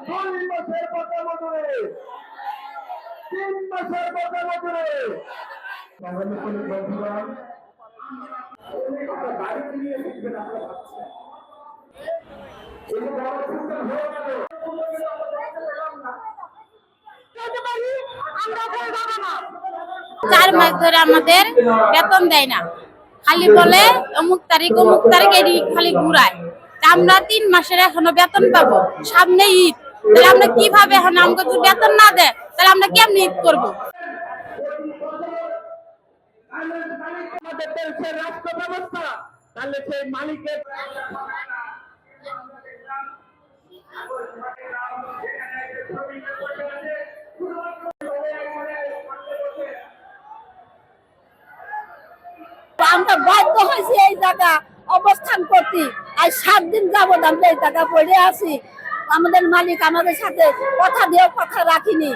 2 মাসের কথা মজুরি, 3 মাসের কথা মজুরি। তাহলে কোন বন্ধুরা বাড়ি ফিরিয়ে শিখবেন আপনারা ভাবছেন চার মাস ধরে আমাদের বেতন দেয় না, খালি বলে অমুক তারিখ এটি খালি ঘুরায়। আমরা 3 মাসের এখনো বেতন পাবো, সামনে ঈদ, তাহলে আমরা কিভাবে এখন আমাকে যদি বেতন না দেয় তাহলে আমরা কেমনি ঈদ করবো? আমাদের দেশের রাষ্ট্র ব্যবস্থা, তাহলে সেই মালিকের আমরা বাধ্য হয়েছি এই জায়গা অবস্থান করতে। আর 7 দিন যাবত আমরা এই জায়গা পড়ে আছি। আমাদের মালিক আমাদের সাথে কথা দিয়েও কথা রাখিনি।